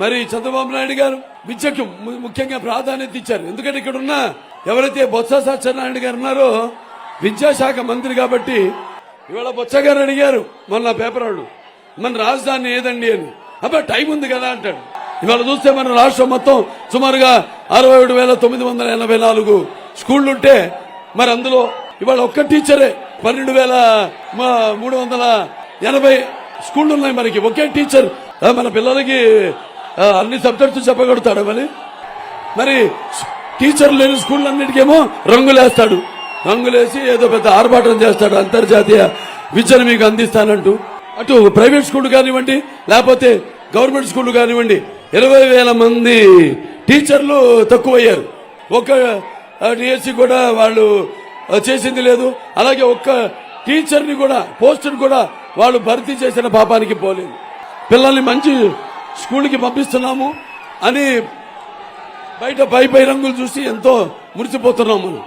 మరి చంద్రబాబు నాయుడు గారు విద్యకు ముఖ్యంగా ప్రాధాన్యత ఇచ్చారు. ఎందుకంటే ఇక్కడ ఉన్న ఎవరైతే బొత్స సత్యనారాయణ గారు ఉన్నారో విద్యాశాఖ మంత్రి కాబట్టి ఇవాళ బొత్స గారు అడిగారు మొన్న పేపర్ వాళ్ళు మన రాజధాని ఏదండి అని. అబ్బా టైం ఉంది కదా అంటాడు. ఇవాళ చూస్తే మన రాష్ట్రం మొత్తం సుమారుగా 67,984 స్కూళ్లుంటే మరి అందులో ఇవాళ ఒక్క టీచరే 12,380 స్కూళ్లు ఉన్నాయి. మనకి ఒకే టీచర్ మన పిల్లలకి అన్ని సబ్జెక్ట్స్ చెప్పగలుగుతాడు. మరి టీచర్ లేని స్కూల్ అన్నిటికేమో రంగులేస్తాడు. రంగులేసి ఏదో పెద్ద ఆర్భాటం చేస్తాడు. అంతర్జాతీయ విద్యను మీకు అందిస్తానంటూ అటు ప్రైవేట్ స్కూల్ కానివ్వండి లేకపోతే గవర్నమెంట్ స్కూల్ కానివ్వండి 20,000 మంది టీచర్లు తక్కువయ్యారు. ఒక్క డిఎస్సి కూడా వాళ్ళు చేసింది లేదు. అలాగే ఒక్క టీచర్ని కూడా పోస్టును కూడా వాళ్ళు భర్తీ చేసిన పాపానికి పోలేదు. పిల్లల్ని మంచి స్కూల్కి పంపిస్తున్నాము అని బయట పై రంగులు చూసి ఎంతో మురిసిపోతున్నాం మనం.